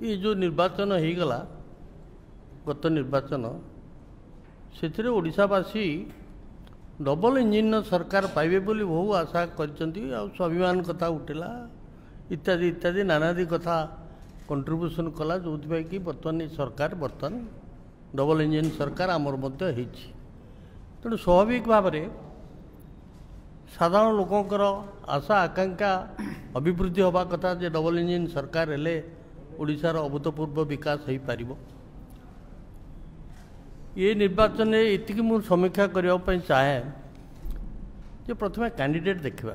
ये जो निर्वाचन हो गला गत निर्वाचन से ओडिशावासी डबल इंजिन सरकार पाइबे बोली बहु आशा कर स्वाभिमान कथा उठिला इत्यादि इत्यादि नानादि कथा कंट्रीब्यूशन कला जो कि बर्तमान सरकार बर्तमान डबल इंजिन सरकार आमर मध्य होती तेणु स्वाभाविक भाव में साधारण लोकंर आशा आकांक्षा अभिवृद्धि हवा कथा जे डबल इंजिन सरकार हेले ओडिशार अभूतपूर्व विकास हो पार ये निर्वाचन में ये मु समीक्षा करने चाहे जे प्रथम कैंडिडेट देखा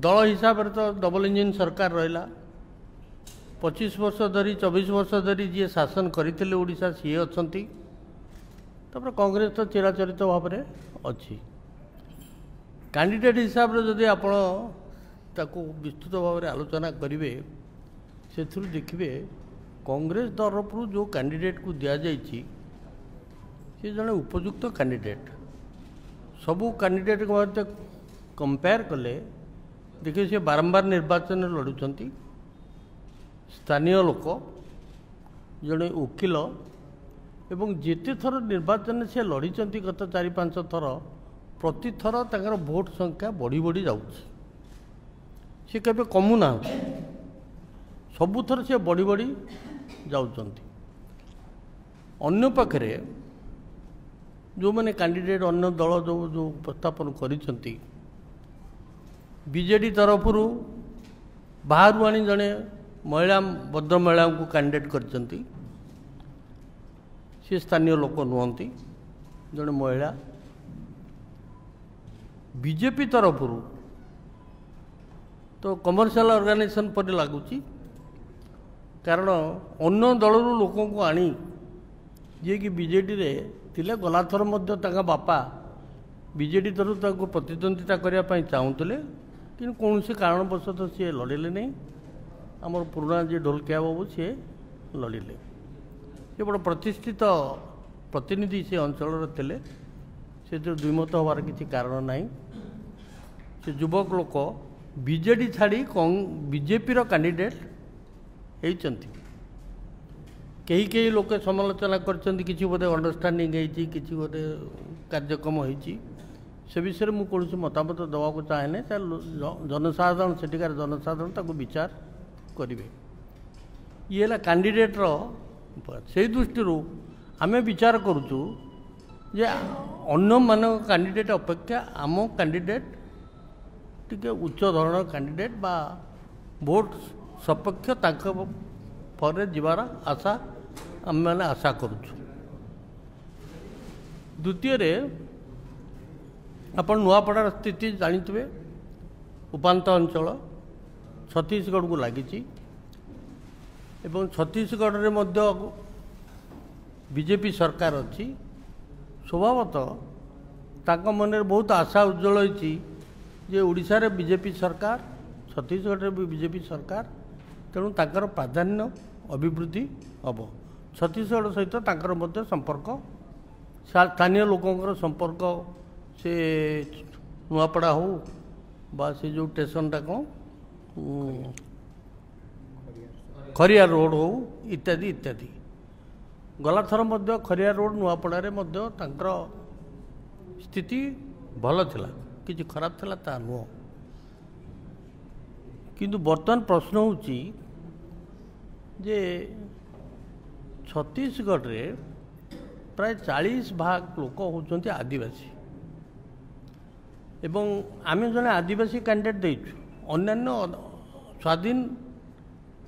दल हिसाब से तो डबल इंजिन सरकार रहा 25 वर्ष धरी 24 वर्ष धरी जी शासन करते ओडिशा सी अच्छा कांग्रेस तो चिराचरित भाव में अच्छी कैंडिडेट हिसाब से जदि आप विस्तृत भाव में आलोचना करेंगे से देखिए कांग्रेस तरफ जो कैंडिडेट को दि जाइए सी जड़े उपयुक्त कैंडिडेट सबू कैंडिडेट को कंपेयर कले देखिए सी बारंबार निर्वाचन लड़ुंट स्थानीय लोक जड़े वकिल एवं जिते थर निर्वाचन से लड़ी गत 4-5 थर प्रति थर तंकर भोट संख्या बढ़ी बढ़ी जाऊँगी सी केबे कमुना सबुथर से बढ़ी बढ़ी जाउछंती अन्य पाखरे जो मैंने कैंडिडेट अन्य दल जो जो उपस्थापन करिसंती बीजेडी तरफ बाहर आनी जड़े महिला भद्र महिला को कैंडिडेट करचंती सी स्थानीय लोक नुहंती जड़े महिला बीजेपी तरफ तो कमर्शियल ऑर्गेनाइजेशन पर लगुच कारण अन्य दल लोक को आनी जी कि बीजेडी रे थिले गलाथर बापा बीजेडी तरफ प्रतिद्वंदिता करने चाहूले कि कौन से कारणवशतः सी लड़े नहीं आमर पुराना जी ढोलकिया बाबू सी लड़े ये बड़ प्रतिष्ठित प्रतिनिधि से अंचल थे से द्विमत हबार किसी कारण ना से युवक लोक बीजेडी छाड़ी बीजेपी कैंडिडेट होती कई कई लोक समालोचना कर बोधे अंडरस्टांडिंग किसी बोधे कार्यक्रम होती से विषय में कौन मतामत देवाक चाहे ना जनसाधारण सेठिकार जनसाधारण विचार करेंगे ये है कैंडिडेटर से दृष्टि आम विचार करुचु जे अन्य मान कैंडिडेट अपेक्षा आम कैंडिडेट टिके उच्च धरण कैंडिडेट बा भोट सपक्ष पर जीवार आशा आम मैंने आशा करुचु द्वितीय आपण नुआपड़ार स्थिति जानिथिबे उपांत अंचल छत्तीसगढ़ को लगी एवं छत्तीसगढ़ रे मध्य बीजेपी सरकार अच्छी स्वभावतः ताक मन बहुत आशा उज्जवल होती जे ओडिशा रे बीजेपी सरकार छत्तीसगढ़ रे भी बीजेपी सरकार तेणु ताकर प्राधान्य अभिवृद्धि हम छत्तीसगढ़ सहित ताकर मध्य संपर्क स्थानीय लोकंर संपर्क से नुआपड़ा हो बा से जो स्टेशनटा कौन खरिया रोड हो इत्यादि इत्यादि गलाथर मध्य खरिया रोड नुआपड़ारे मध्य तांकर स्थिति भल थिला किछि खराब थिला ता नुह किंतु वर्तमान प्रश्न होची जे छत्तीसगढ़ रे प्राय 40% लोक होचंती आदिवासी एवं आम जने आदिवासी कैंडिडेट देइछु अन्यान्य स्वाधीन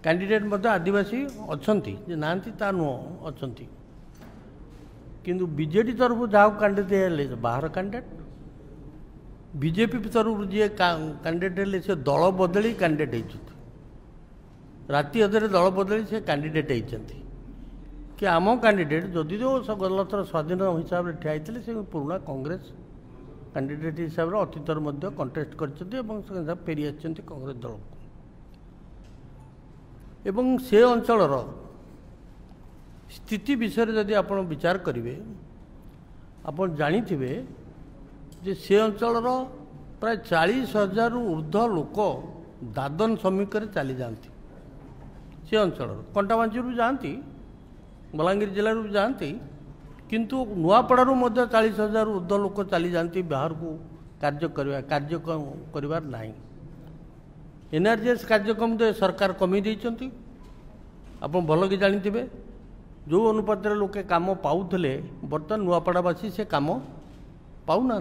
कैंडिडेट मध्य आदिवासी अच्छी नांती ता नुह अच्छी किंतु बीजेडी तरफ जहाँ कैंडिडेट है बाहर कैंडिडेट बीजेपी तरफ जी कैंडिडेट है से दल बदली कैंडिडेट होती राति अधरे दल बदली से कैंडिडेट होती कि आम कैंडिडेट जदि जो गलतर स्वाधीन हिसाब से ठिया से पुराना कांग्रेस कैंडिडेट हिसाब से अतीतर मध्य कंटेस्ट कर फेरी आछंती कांग्रेस दल को एवं से अंचलर स्थिति विषय जदि आप विचार करेंगे आप जानिथिबे जे से अंचलर प्राय 40,000 ऊर्ध्व लोक दादन श्रमिक चली जाती से अंचल कंटाबांची जाती बलांगीर जिलूर जाती किंतु नुआपड़ारू 40,000 ऊर्ध लोक चली जाती बाहर को कार्यक्रम कर नहीं। एनआरजीएस कार्यक्रम तो सरकार कमी देती आप भल कि जानी जो अनुपात लोके काम पाऊले बर्तमान नुआपड़ावासी से काम पाऊना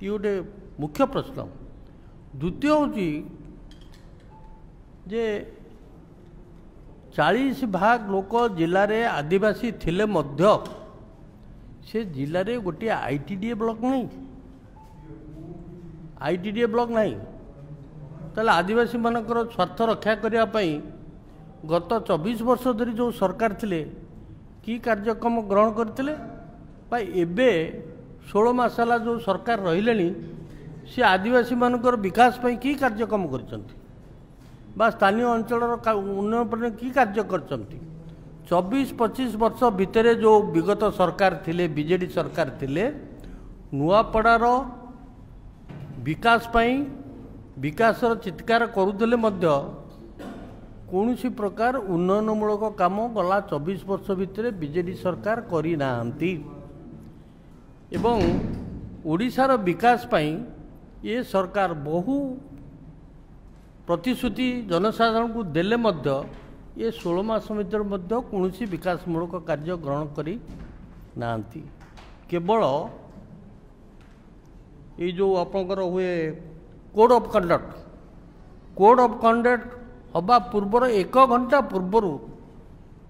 ये गोटे मुख्य प्रश्न। द्वितीय हूँ जे 40 भाग लोक जिले में आदिवासी थिले मध्य से जिले में गोटे आईटीडीए ब्लॉक नहीं आईटीडीए ब्लॉक नहीं ताले आदिवासी मानकर स्वार्थ रक्षा करने गत 24 वर्ष धरी जो सरकार थिले कि कार्यक्रम ग्रहण करते एबे 16 मास है जो सरकार रही सी आदिवासी मानकर विकास पर कि कार्यक्रम करछंती बा स्थानीय अंचल उन्नयन पर कि कार्य करछंती 24-25 वर्ष भितर जो विगत सरकार थिले बीजेडी सरकार थिले नुआपड़ार विकास पई विकासर चित्कार करुले मध्य कौनसी प्रकार उन्नयनमूलक काम गला 24 वर्ष भितर बीजेडी सरकार करी नांती एवं ओडिशार विकास पई ये सरकार बहु प्रतिश्रुति जनसाधारण को देले मध्य ये 16 मास भीतर मध्य कौनसी विकासमूलक कार्य ग्रहण करी नांती केवल ये जो आपंकर हुए कोड ऑफ कंडक्ट हवा पूर्वर 1 घंटा पूर्वर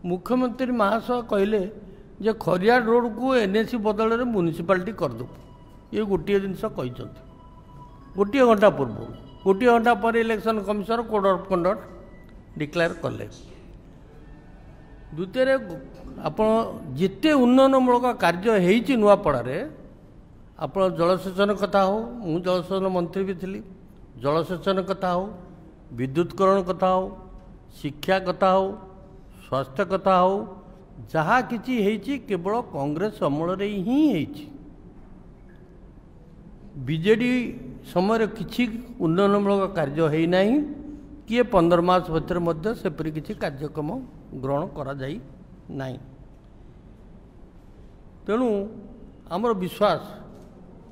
मुख्यमंत्री महाशय कहले जे खरियार रोड को एनएसी बदल में म्युनिसिपालिटी करदे ये गोटे जिनस गोटे घंटा पूर्व गोटे घंटा पर election commissioner code of conduct declare कले। द्वितीय आप जिते उन्नयनमूलक कार्य होती नुआपड़े आप जलसेचन कथा हो मु जलसेचन मंत्री भी थी जलसेचन कथा हो विद्युतकरण कथा हो शिक्षा कथा हो स्वास्थ्य कथा हो जहाँ किसी है केवल कांग्रेस अमल ही है बीजेडी समय किसी उन्नयनमूलक कार्य है ना किए 15 मास भर मध्य सेपरी किसी कार्यक्रम ग्रहण करा जाई नहीं। तेणु आमर विश्वास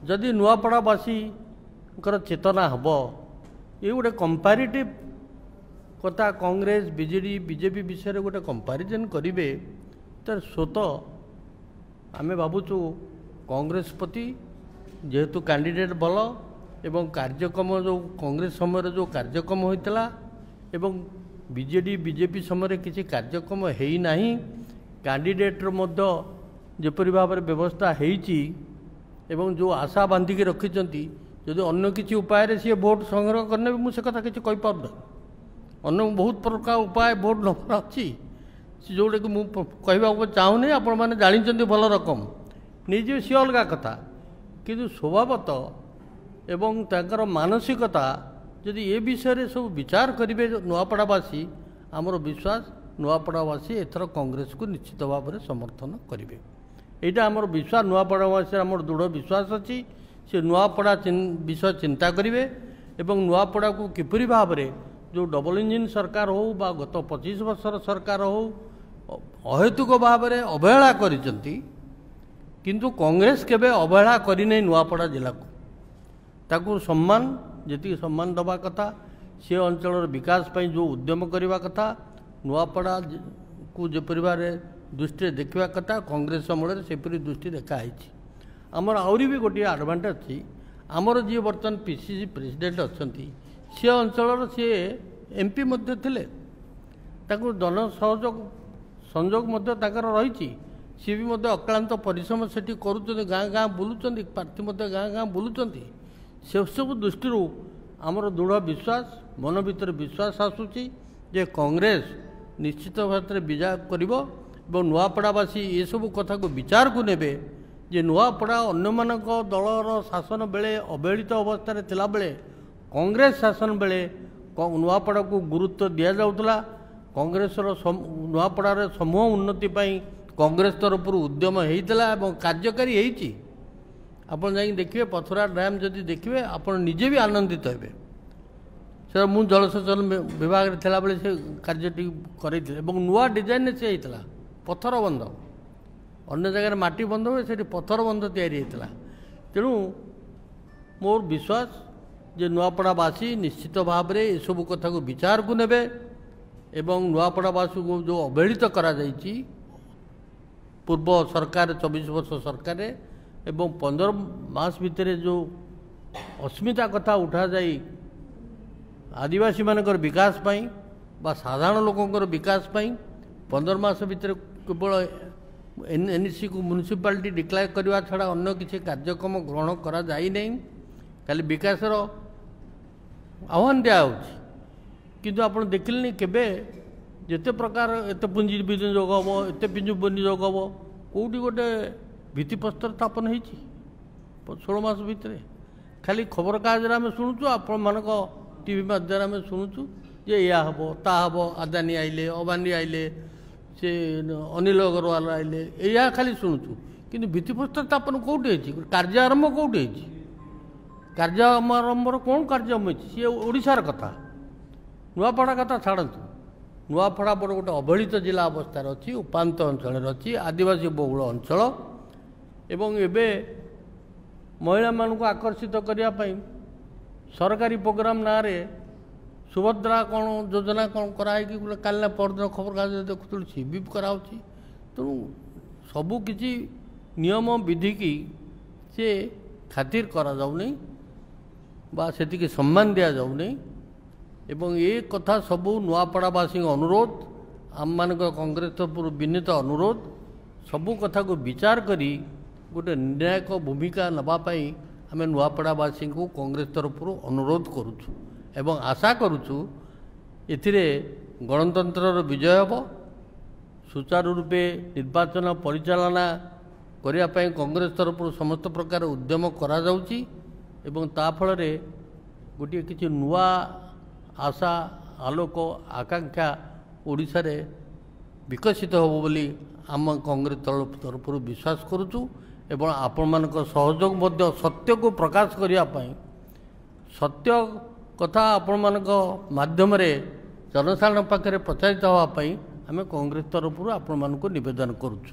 जदि नुआपड़ावासी चेतना हम ये गोटे कंपैरेटिव कथा कांग्रेस बीजेडी बीजेपी विषय गोटे कंपैरिजन करेंगे तो स्वतः आमे भावुचु कांग्रेस प्रति जेहेतु कैंडिडेट भल एवं कार्यक्रम जो कांग्रेस समय जो कार्यक्रम होता एवं बीजेडी बीजेपी समय किसी कार्यक्रम है ना कैंडिडेट जपरी भाव व्यवस्था होती एवं जो आशा बांधिकी रखिंट जदि अन्य किसी उपाय सी भोट संग्रह करने भी मुझे कथा किसी कहीपर अन्य बहुत प्रकार उपाय भोट नंबर अच्छी जोटा कि मुझे कहवाक चाहूनी आपण मैंने जानते भल रकम निजे सी अलग कथा किंतु स्वभावत एवं तांकर मानसिकता जदि ये विषय सब विचार करेंगे नुआपड़ावासी आमर विश्वास नुआपड़ावासी एथर कांग्रेस को निश्चित भाव में समर्थन करेंगे यहाँ आमर विश्वास नुआपड़ावासी आमर दृढ़ विश्वास अच्छी से नुआपड़ा विषय चिंता करेंगे एवं नुआपड़ा को किपरि भाव में जो डबल इंजिन सरकार हो बा गत 25 वर्षर सरकार हो अहेतुक भाव में अवहेला करिसेंती किंतु कांग्रेस केबे अवहेला करी नहीं नुआपड़ा जिला को ताकू सम्मान जी सम्मान दबा कथा से अंचल विकास पई जो उद्यम करने कथा नुआपड़ा को जपरि भाव दृष्टि देखा कथा कांग्रेस समूह सेपरी दृष्टि देखाई आमर आहरी भी गोटे एडवांटेज अच्छी आमर जी बर्तमान पीसीसी प्रेसिडेंट अच्छा सी अंचल सी एमपी मध्य थिले ताकू जन सहयोग संजोग मध्य ताकर रही सी भी मध्य अक्लांत परिश्रम सेठी करुचंती गाँ गाँ बुलुचंती प्रार्थी मध्य गाँ गाँ बुलुचंती से सब दृष्टि आमर दृढ़ विश्वास मन भीतर विश्वास आसूची जे कांग्रेस निश्चित भाव में विजय करिबो एवं नुआपड़ावासी ये सब कथा को विचार को नेबे जे नुआपड़ा अन्य दलर शासन बेले अवहेलित अवस्था थिला बेले कांग्रेस शासन बेले नुआपड़ा को गुरुत्व दि जाउतला कांग्रेस नुआपड़ार समूह उन्नति पाई कांग्रेस तरफ उद्यम होता और कार्यकारी होती आप देखिए पथरा डैम जदि देखिए आप निजे भी आनंदित हे से मु जलसेचन विभाग में थिला बेले से कार्यटी करैथिले एवं नुआ डिजाइन से होता पत्थर बंध अन्य जगह माटी बंध हुए से पत्थर बंध तैयारी होता तेणु मोर विश्वास जे नुआपड़ावासी निश्चित भाव में यू कथा को विचार को नेबे एवं नुआपड़ावासी को जो अवहेलित करा जाइछि पूर्व सरकार 24 वर्ष सरकार एवं 15 मास भितर जो अस्मिता कथा उठा जाई आदिवासी मानकर विकास पाई बा साधारण लोकंकर विकास पाई 15 मास भितर केवल एनएसी को म्युनिसिपालिटी डिक्लेयर करने छड़ा अन्य किसी कार्यक्रम ग्रहण करा जाई नहीं खाली विकासर आह्वान दिया किंतु आप देखिले केबे जिते प्रकार एत पुंजी विनियोग हम एत पुंजी विनियोग हम कौटी गोटे भित्तिप्रस्तर स्थापन हो 16 मास भितर खाली खबर कागज आम शुणुचु आपण मानक टीवी माध्यम आम शुणुचु जे या हम ता हम आदानी आइले अबानी आइले से अनिल अग्रवाल आइले या खाली शुणुचु किंतु भित्तिप्रस्तर स्थापन कौटी होती कार्य आरंभ कौटी होती कार्य आरंभर कौन कार्य सी ओडिशार कथा नुआपड़ा कथा छाड़तु नुआपड़ा बड़ गोटे अवहेलित जिला अवस्था अच्छी उपात अंचल अच्छी आदिवासी बहुल अंचल एवं एबे महिला मानक आकर्षित करने सरकारी प्रोग्राम ना रे सुभद्रा कौन योजना कौन कराई काल परदिन खबर कागज देखुल सी भी कराऊँगी तेणु सबकि नियम विधि की से खातिर करा जाउनी बा सेतिके सम्मान दिया जाउनी एवं ये कथा सबू नुआपड़ावासी अनुरोध आम मान कांग्रेस तरफ विनीत अनुरोध सबू कथा को विचार करी गोटे निर्णायक भूमिका नवापाई आम नुआपड़ावासी को कांग्रेस तरफ अनुरोध करुचु एवं आशा करुचु एथिरे गणतंत्र विजय हम सुचारू रूपे निर्वाचन परिचालना करने कांग्रेस तरफ समस्त प्रकार उद्यम करा जाउची एवं ता फल गोटे किसी नुआ आशा आलोक आकांक्षा ओडिशा रे विकसित हो बोली आम कांग्रेस तरफ विश्वास करुचु एवं आपण मानक सहयोग मध्य सत्य को प्रकाश करने सत्य कथा आपण मानक माध्यम जनसाधारण पाखे प्रचारित होगापाई आम कांग्रेस तरफ आपण मानक निवेदन करुचु।